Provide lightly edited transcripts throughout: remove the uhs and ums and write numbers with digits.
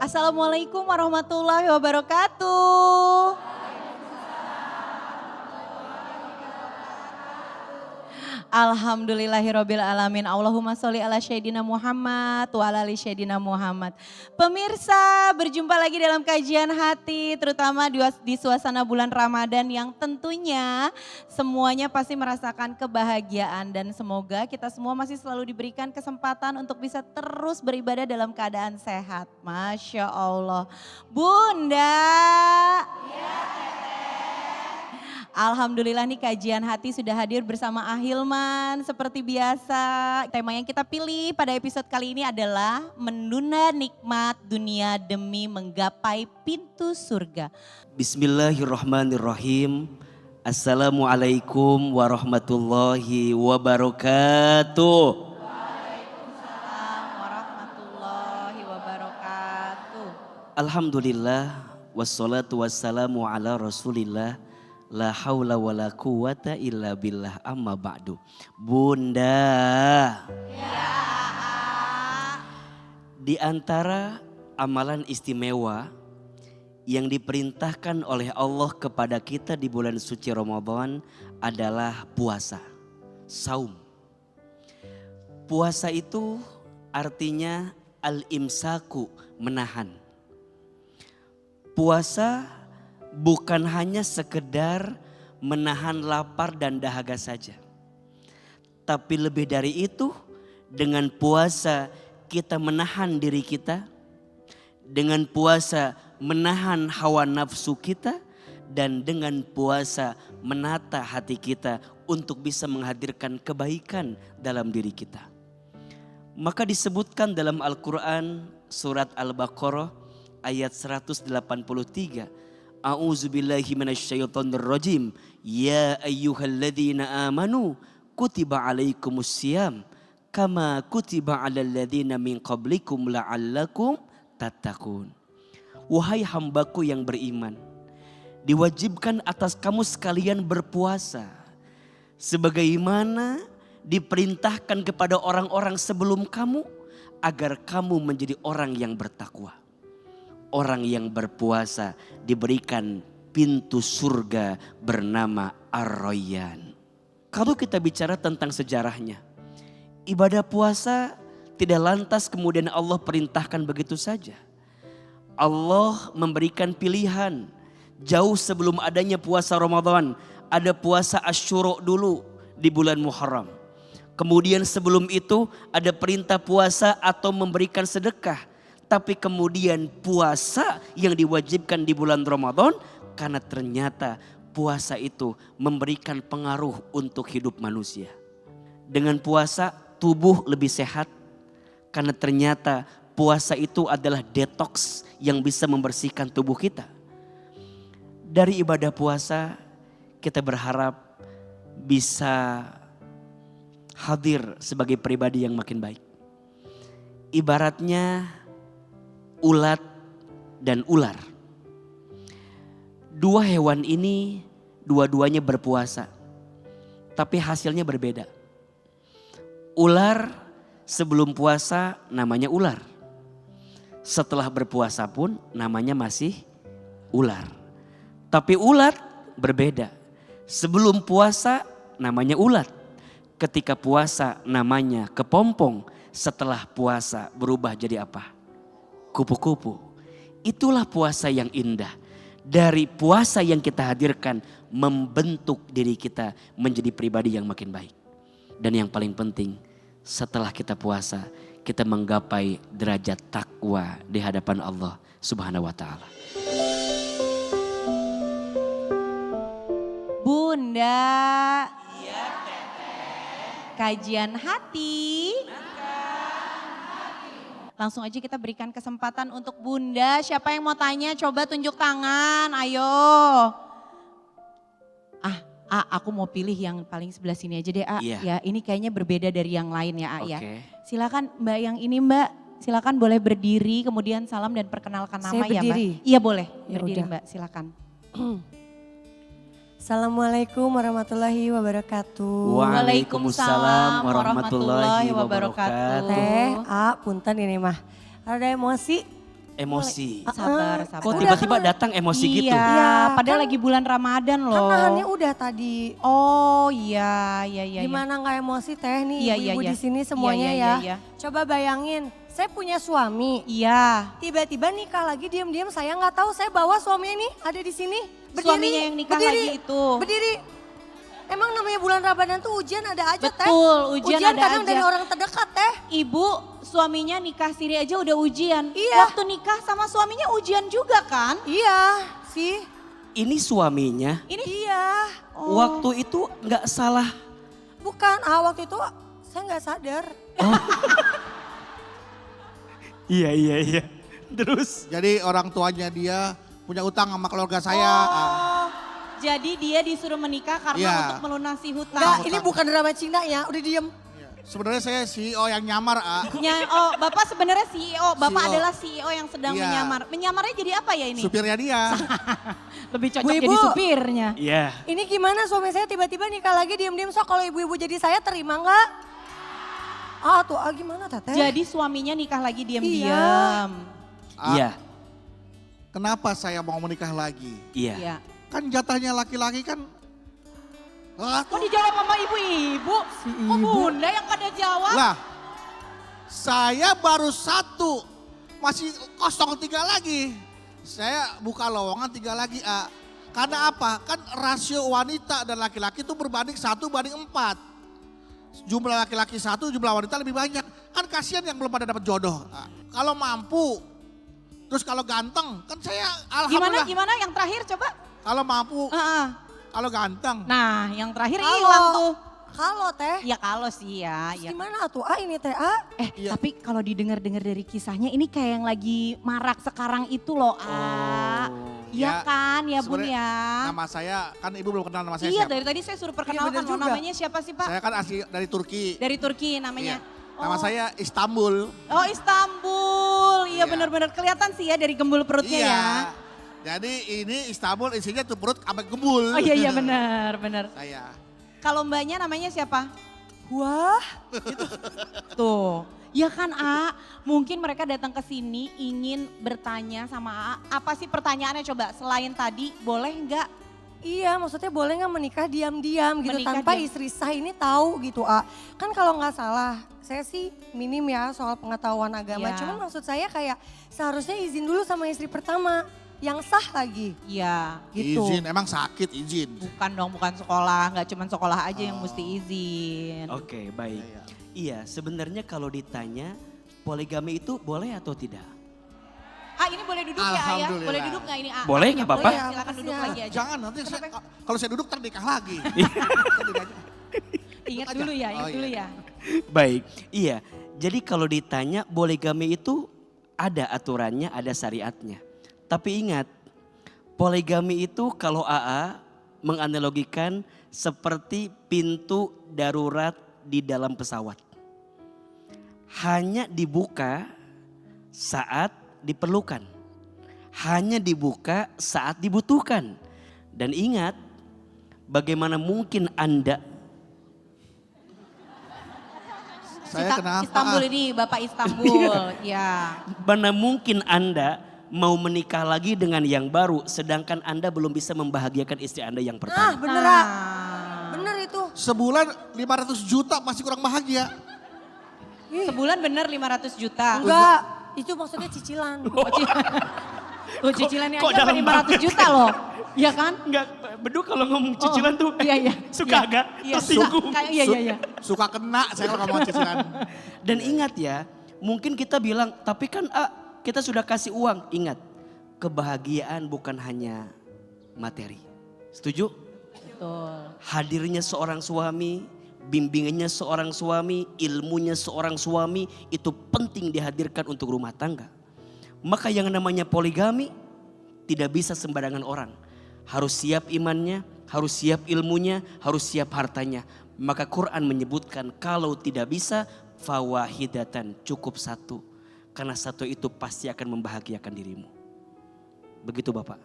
Assalamualaikum warahmatullahi wabarakatuh. Alhamdulillahirabbil alamin. Allahumma sholli ala syedina Muhammad wa ala ali syedina Muhammad. Pemirsa, berjumpa lagi dalam kajian hati, terutama di suasana bulan Ramadan yang tentunya semuanya pasti merasakan kebahagiaan dan semoga kita semua masih selalu diberikan kesempatan untuk bisa terus beribadah dalam keadaan sehat. Masya Allah. Bunda. Alhamdulillah nih kajian hati sudah hadir bersama Ahilman seperti biasa. Tema yang kita pilih pada episode kali ini adalah menunda nikmat dunia demi menggapai pintu surga. Bismillahirrahmanirrahim. Assalamualaikum warahmatullahi wabarakatuh. Waalaikumsalam warahmatullahi wabarakatuh. Alhamdulillah wassalatu wassalamu ala rasulillah. La haula wa la quwata illa billah amma ba'du. Bunda. Ya. Di antara amalan istimewa yang diperintahkan oleh Allah kepada kita di bulan suci Ramadan adalah puasa, saum. Puasa itu artinya al-imsaku, menahan. Puasa bukan hanya sekedar menahan lapar dan dahaga saja. Tapi lebih dari itu, dengan puasa kita menahan diri kita. Dengan puasa menahan hawa nafsu kita. Dan dengan puasa menata hati kita untuk bisa menghadirkan kebaikan dalam diri kita. Maka disebutkan dalam Al-Quran surat Al-Baqarah ayat 183. A'udzubillahi minasyaitonirrajim. Ya ayyuhalladzina amanu kutiba alaikumussyam kama kutiba alal ladzina min qablikum la'allakum tattaqun. Wahai hambaku yang beriman, diwajibkan atas kamu sekalian berpuasa sebagaimana diperintahkan kepada orang-orang sebelum kamu agar kamu menjadi orang yang bertakwa. Orang yang berpuasa diberikan pintu surga bernama Ar-Rayyan. Kalau kita bicara tentang sejarahnya, ibadah puasa tidak lantas kemudian Allah perintahkan begitu saja. Allah memberikan pilihan jauh sebelum adanya puasa Ramadan. Ada puasa Asyura dulu di bulan Muharram. Kemudian sebelum itu ada perintah puasa atau memberikan sedekah. Tapi kemudian puasa yang diwajibkan di bulan Ramadan karena ternyata puasa itu memberikan pengaruh untuk hidup manusia. Dengan puasa tubuh lebih sehat karena ternyata puasa itu adalah detox yang bisa membersihkan tubuh kita. Dari ibadah puasa kita berharap bisa hadir sebagai pribadi yang makin baik. Ibaratnya ulat dan ular. Dua hewan ini dua-duanya berpuasa. Tapi hasilnya berbeda. Ular sebelum puasa namanya ular. Setelah berpuasa pun namanya masih ular. Tapi ulat berbeda. Sebelum puasa namanya ulat. Ketika puasa namanya kepompong. Setelah puasa berubah jadi apa? Kupu-kupu. Itulah puasa yang indah. Dari puasa yang kita hadirkan membentuk diri kita menjadi pribadi yang makin baik. Dan yang paling penting setelah kita puasa kita menggapai derajat takwa di hadapan Allah Subhanahu wa taala. Bunda. Iya, kajian hati. Langsung aja kita berikan kesempatan untuk Bunda. Siapa yang mau tanya coba tunjuk tangan, ayo. Aku mau pilih yang paling sebelah sini aja deh Iya. Ya ini kayaknya berbeda dari yang lain ya ya. Oke. Silakan Mbak yang ini Mbak, silakan boleh berdiri kemudian salam dan perkenalkan nama Saya ya Mbak. berdiri? Iya boleh, Ya berdiri udah. Mbak silakan. Assalamualaikum warahmatullahi wabarakatuh. Waalaikumsalam warahmatullahi wabarakatuh. Teh, punten ini mah. Ada emosi. Emosi. Sabar, sabar. Kok tiba-tiba datang emosi gitu? Iya, Iya, padahal kan- lagi bulan Ramadan Kan loh. nahannya udah tadi. Oh iya, iya, iya. Gimana nggak emosi teh nih Iya, ibu-ibu iya, di sini iya. semuanya Iya, ya. iya, iya. Coba bayangin, saya punya suami. Iya. Tiba-tiba nikah lagi diam-diam saya nggak tahu saya bawa suaminya ini ada di sini. Suaminya yang nikah lagi itu. Berdiri. Emang namanya bulan Ramadan tuh ujian ada aja teh. Betul, ujian ada kadang aja. dari orang terdekat teh. Ibu suaminya nikah siri aja udah ujian. Iya. Waktu nikah sama suaminya ujian juga kan? Iya sih. Ini suaminya Iya. waktu itu nggak salah. Bukan, waktu itu saya nggak sadar. Iya. Terus? Jadi orang tuanya dia punya utang sama keluarga saya. Oh, jadi dia disuruh menikah karena Iya. untuk melunasi hutang. Enggak, ini bukan drama Cina ya, udah diem. Sebenarnya saya CEO yang nyamar. Oh, Bapak sebenarnya CEO. Bapak CEO. adalah CEO yang sedang Iya. menyamar. Menyamarnya jadi apa ya ini? Supirnya dia. Lebih cocok Bu, Ibu. jadi supirnya. Iya. Ini gimana suami saya tiba-tiba nikah lagi diem-diem, so kalau ibu-ibu jadi saya terima nggak? Tuh gimana teteh? Jadi suaminya nikah lagi diam-diam. Iya. Kenapa saya mau menikah lagi? Iya. Iya. Kan jatahnya laki-laki kan. Kok dijawab sama ibu-ibu? Kok bunda yang pada jawab? Lah, saya baru satu. Masih kosong 3 lagi. Saya buka lowongan 3 lagi. Karena apa? Kan rasio wanita dan laki-laki itu berbanding 1:4. Jumlah laki-laki 1, jumlah wanita lebih banyak. Kan kasihan yang belum pada dapat jodoh. Kalau mampu, terus kalau ganteng, kan saya alhamdulillah. Gimana yang terakhir coba? Kalau mampu, kalau ganteng. Nah, yang terakhir Kalau- hilang tuh. Kalau teh, Ya kalau sih ya. terus gimana tuh? Ini teh A? Iya. Tapi kalau didengar-dengar dari kisahnya ini kayak yang lagi marak sekarang itu loh, Iya Ya, kan, ya Bun sebenarnya ya. Nama saya, kan ibu belum kenal nama saya Iya, siapa. dari tadi saya suruh perkenalkan bener loh, juga. namanya siapa sih Pak? Saya kan asli dari Turki. Dari Turki namanya. Iya. Nama saya Istanbul. Oh Istanbul, iya Iya. benar-benar kelihatan sih ya dari gembul perutnya Iya. ya. Jadi ini Istanbul isinya tuh perut sampai gembul. Oh iya benar. Saya. Kalau mbaknya namanya siapa? Wah, Tuh, ya kan mungkin mereka datang ke sini ingin bertanya sama apa sih pertanyaannya coba selain tadi boleh nggak? iya maksudnya boleh nggak menikah diam-diam gitu Menikah tanpa diam. istri sah ini tahu gitu Kan kalau nggak salah, saya sih minim ya soal pengetahuan agama. Iya. Cuman maksud saya kayak seharusnya izin dulu sama istri pertama yang sah lagi Iya, gitu. Izin, emang sakit izin. bukan dong, bukan sekolah, nggak cuma sekolah aja yang mesti izin. Oke, baik. Iya. Iya, sebenarnya kalau ditanya poligami itu boleh atau tidak? Ini boleh duduk ya Ayah? Alhamdulillah. Boleh duduk nggak ini Boleh, nggak apa-apa. Boleh, silakan duduk Makasih ya. lagi aja. Jangan nanti kalau saya duduk nikah lagi. Ingat aja. dulu ya, Oh, ingat dulu iya. ya. Baik, iya. Jadi kalau ditanya poligami itu ada aturannya, ada syariatnya. Tapi ingat, poligami itu kalau AA menganalogikan seperti pintu darurat di dalam pesawat. Hanya dibuka saat diperlukan. Hanya dibuka saat dibutuhkan. Dan ingat, bagaimana mungkin Anda Saya kenapa? Istanbul ini, Bapak Istanbul. Ya. Mana mungkin Anda mau menikah lagi dengan yang baru sedangkan Anda belum bisa membahagiakan istri Anda yang pertama. Bener Ah. bener itu. Sebulan 500 juta masih kurang bahagia. Sebulan bener 500 juta. Enggak, itu maksudnya cicilan. Tuh cicilannya kok aja sampai dalam 500 juta loh. Iya kan? Enggak, Bedu kalau ngomong cicilan tuh Iya. suka Iya. agak Iya, tersinggung. Iya. Suka kena saya kalau ngomong cicilan. Dan ingat ya, mungkin kita bilang, tapi kan kita sudah kasih uang. Ingat, kebahagiaan bukan hanya materi. Setuju? Betul. Hadirnya seorang suami, bimbingannya seorang suami, ilmunya seorang suami itu penting dihadirkan untuk rumah tangga. Maka yang namanya poligami tidak bisa sembarangan orang. Harus siap imannya, harus siap ilmunya, harus siap hartanya. Maka Quran menyebutkan kalau tidak bisa fawahidatan, cukup satu. Karena satu itu pasti akan membahagiakan dirimu. Begitu Bapak.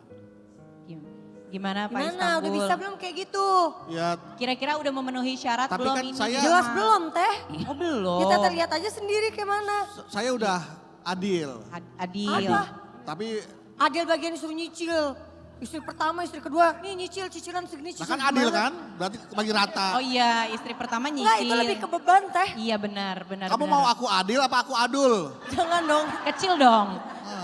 Gimana Pak Gimana, Istanbul? udah bisa belum kayak gitu? Ya, Kira-kira udah memenuhi syarat Tapi belum kan ini? saya- Jelas belum teh? Oh belum. Kita lihat aja sendiri kayak mana. saya udah Adil. Adil. Apa? Tapi Adil bagian disuruh nyicil. Istri pertama, istri kedua, nih nyicil, cicilan segini, nah cicilan kan adil gimana? kan? Berarti bagi rata. Oh iya, istri pertama nyicil. Enggak, itu lebih ke beban teh. Iya benar. Kamu mau aku adil apa aku adul? Jangan dong. Kecil dong.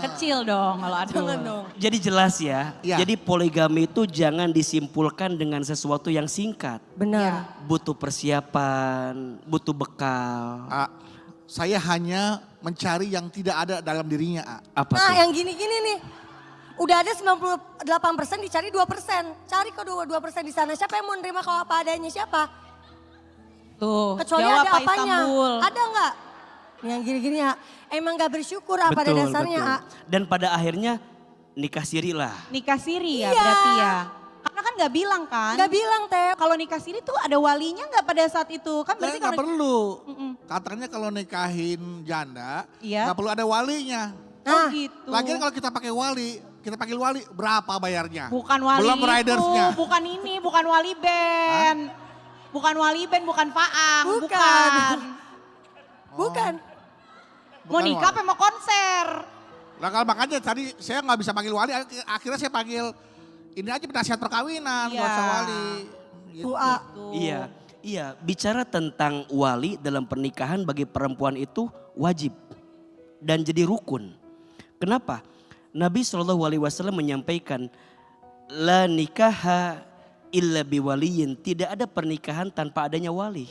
Kecil dong kalau adul. Jangan dong. Jadi jelas ya. Iya. Jadi poligami itu jangan disimpulkan dengan sesuatu yang singkat. Benar. Butuh persiapan, butuh bekal. Ah, saya hanya mencari yang tidak ada dalam dirinya. Apa Nah tuh? yang gini-gini nih. Udah ada 98% dicari 2%. Cari kedua 2% di sana. Siapa yang mau nerima kalau apa adanya siapa? Tuh, Kecuali jawab ada Pak apanya. Istanbul. Ada nggak? Yang gini-gini ya. Emang gak bersyukur apa pada dasarnya. betul. A. Dan pada akhirnya nikah siri lah. Nikah siri ya Iya. berarti ya. Karena kan nggak bilang kan. Gak bilang teh. Kalau nikah siri tuh ada walinya nggak pada saat itu? Kan berarti Nggak kalau perlu. Mm-mm. Katanya kalau nikahin janda, Iya. nggak perlu ada walinya. Oh Nah, gitu. Lagian kalau kita pakai wali, kita panggil wali, berapa bayarnya? Bukan wali Belum itu, ridersnya. bukan ini, bukan wali band. Bukan wali band, bukan faang, Bukan. bukan. bukan. Mau Bukan nikah wali. apa mau konser? Lah kalau makanya tadi saya nggak bisa panggil wali, akhirnya saya panggil ini aja penasihat perkawinan, nggak usah Iya. wali. Gitu. Bu A. Tuh. Iya, iya. Bicara tentang wali dalam pernikahan bagi perempuan itu wajib dan jadi rukun. Kenapa? Nabi SAW menyampaikan, la nikaha illa biwaliyin. Tidak ada pernikahan tanpa adanya wali.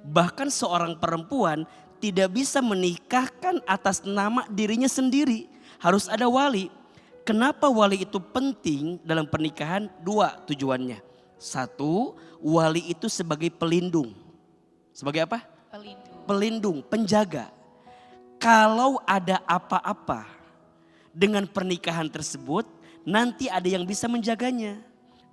Bahkan seorang perempuan tidak bisa menikahkan atas nama dirinya sendiri. Harus ada wali. Kenapa wali itu penting dalam pernikahan? Dua tujuannya. Satu, wali itu sebagai pelindung. Sebagai apa? Pelindung. Pelindung, penjaga. Kalau ada apa-apa dengan pernikahan tersebut, nanti ada yang bisa menjaganya.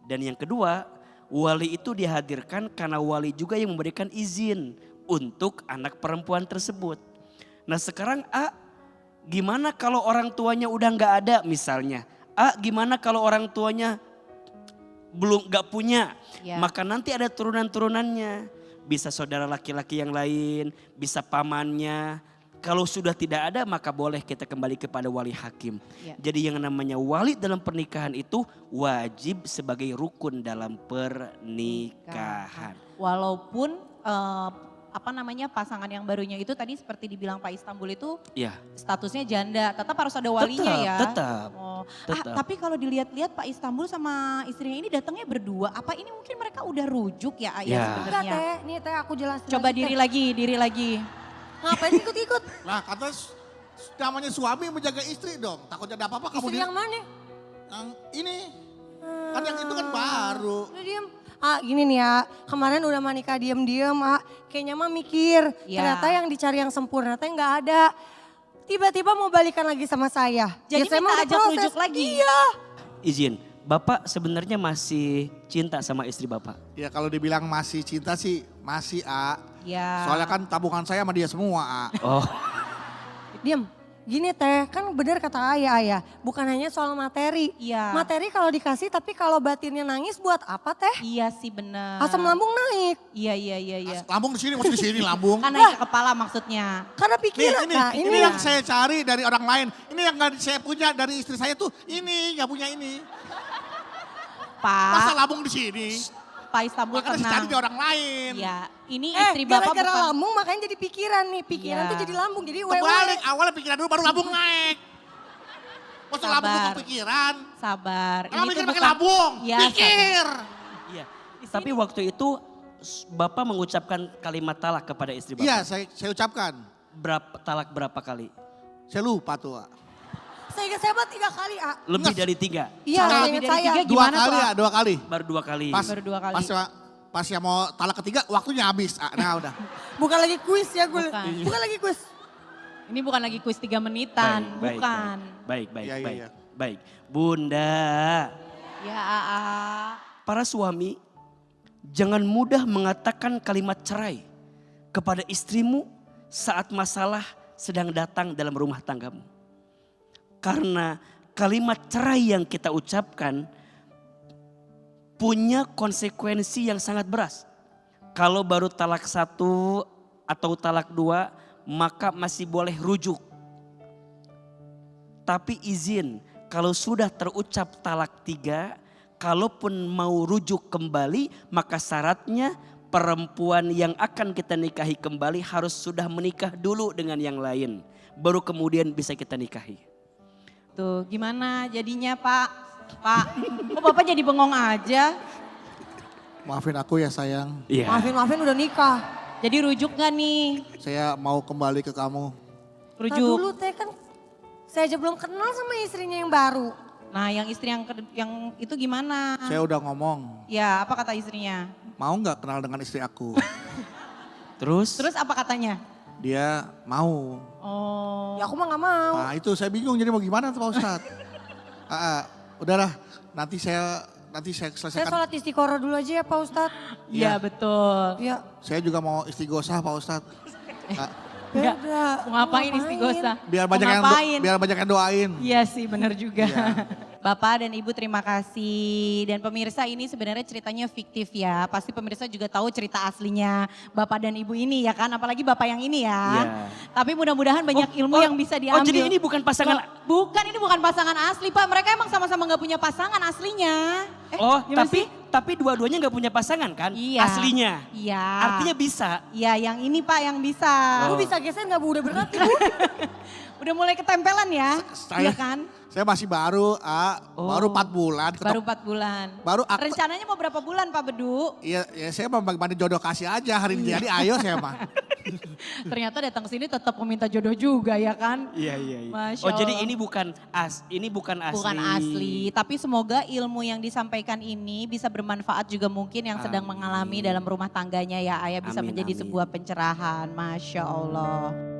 Dan yang kedua, wali itu dihadirkan karena wali juga yang memberikan izin untuk anak perempuan tersebut. Nah sekarang gimana kalau orang tuanya udah nggak ada misalnya? Gimana kalau orang tuanya belum nggak punya? Ya. Maka nanti ada turunan-turunannya. Bisa saudara laki-laki yang lain, bisa pamannya. Kalau sudah tidak ada maka boleh kita kembali kepada wali hakim. Ya. Jadi yang namanya wali dalam pernikahan itu wajib sebagai rukun dalam pernikahan. Walaupun pasangan yang barunya itu tadi seperti dibilang Pak Istanbul itu Iya. statusnya janda, tetap harus ada walinya ya. Tetap. Oh. Tetap. Tapi kalau dilihat-lihat Pak Istanbul sama istrinya ini datangnya berdua. Apa ini mungkin mereka udah rujuk ya Ayah Ya. Enggak sebenarnya? teh. Nih teh aku jelasin. Coba lagi, diri teh. lagi. Ngapain ikut-ikut? Lah kata namanya suami menjaga istri dong. Takutnya ada apa-apa kamu Istri yang mana? yang ini. Kan yang itu kan baru. Udah diem. Gini nih ya, kemarin udah menikah diem-diem, kayaknya mah mikir. Ya. Ternyata yang dicari yang sempurna teh nggak ada. Tiba-tiba mau balikan lagi sama saya. Jadi saya minta mah udah ajak proses. rujuk lagi? Iya. Izin, Bapak sebenarnya masih cinta sama istri Bapak? Ya kalau dibilang masih cinta sih masih Ya. Soalnya kan tabungan saya sama dia semua Oh, Diem. Gini teh, kan bener kata ayah, bukan hanya soal materi. Iya. Materi kalau dikasih tapi kalau batinnya nangis buat apa teh? Iya sih benar. Asam lambung naik. Iya. Lambung di sini, mesti di sini lambung. Kan naik ke kepala maksudnya. Karena Nih, pikiran. ini yang saya cari dari orang lain. Ini yang gak saya punya dari istri saya tuh. Ini gak punya ini. Masa Pak, lambung di sini? Pak Istanbul Makanya saya tenang. cari di orang lain. Ya, ini istri Bapak gara-gara bukan. lambung makanya jadi pikiran nih. Pikiran Iya. tuh jadi lambung. Jadi Terbalik, awalnya pikiran dulu baru lambung naik. Masa Sabar. lambung ke pikiran? Sabar. Kamu tuh mikir pakai bukan- lambung? Ya, Pikir. iya. Tapi waktu itu Bapak mengucapkan kalimat talak kepada istri Bapak. Iya, saya ucapkan. Talak berapa kali? Saya lupa tuh. saya mah 3 kali. Lebih Enggak. dari 3? Iya, Lebih ingat dari saya. 3 Dua gimana kali tuh? ya, 2 kali. Baru 2 kali. Baru 2 kali. Pas yang mau talak ketiga, waktunya habis. Nah udah. Bukan lagi kuis ya gue. Bukan. Bukan lagi kuis. Ini bukan lagi kuis 3 menitan, bukan. Baik. Iya. Baik. Bunda, Ya, Aa. para suami jangan mudah mengatakan kalimat cerai kepada istrimu saat masalah sedang datang dalam rumah tanggamu. Karena kalimat cerai yang kita ucapkan punya konsekuensi yang sangat berat. Kalau baru talak 1 atau talak 2 maka masih boleh rujuk. Tapi izin, kalau sudah terucap talak 3, kalaupun mau rujuk kembali, maka syaratnya perempuan yang akan kita nikahi kembali harus sudah menikah dulu dengan yang lain. Baru kemudian bisa kita nikahi. Tuh gimana jadinya Pak? Pak, kok Bapak jadi bengong aja? Maafin aku ya sayang. Iya. Maafin udah nikah. Jadi rujuk gak nih? Saya mau kembali ke kamu. Nah Rujuk. dulu teh kan saya aja belum kenal sama istrinya yang baru. Nah yang istri yang itu gimana? Saya udah ngomong, Ya apa kata istrinya? mau nggak kenal dengan istri aku? Terus? Terus apa katanya? Dia mau. Oh. Ya aku mah gak mau. Nah itu saya bingung jadi mau gimana tuh Pak Ustadz. Udahlah nanti saya Saya selesaikan. sholat istiqoroh dulu aja ya Pak Ustadz. Iya betul. Ya. Saya juga mau istighosah Pak Ustadz. Enggak. Udah. Mau ngapain istighosah? Biar Mau banyak yang ngapain? biar banyak yang doain. Iya sih benar juga. Iya. Bapak dan Ibu terima kasih. Dan pemirsa ini sebenarnya ceritanya fiktif ya. Pasti pemirsa juga tahu cerita aslinya Bapak dan Ibu ini ya kan. Apalagi Bapak yang ini ya. Iya. Tapi mudah-mudahan banyak ilmu yang bisa diambil. Oh jadi ini bukan pasangan. Bukan, ini bukan pasangan asli Pak. Mereka emang sama-sama gak punya pasangan aslinya. Oh gimana sih? tapi dua-duanya nggak punya pasangan kan? Iya. Aslinya. Iya. Artinya bisa. Iya yang ini Pak yang bisa. Ibu bisa geser gak Bu? Udah berat Ibu. Udah mulai ketempelan ya. Iya kan? Saya masih baru, baru 4 bulan. Baru 4 bulan. Baru Rencananya mau berapa bulan Pak Bedu? Iya, ya saya mau bagi jodoh kasih aja hari ini. Jadi ayo saya mah. Ternyata datang ke sini tetap meminta jodoh juga ya kan? Iya. Masya Oh jadi Allah. ini bukan asli. Bukan asli, tapi semoga ilmu yang disampaikan ini bisa bermanfaat juga mungkin yang sedang Amin. mengalami dalam rumah tangganya ya Ayah bisa Amin, menjadi amin. sebuah pencerahan. Masya Allah.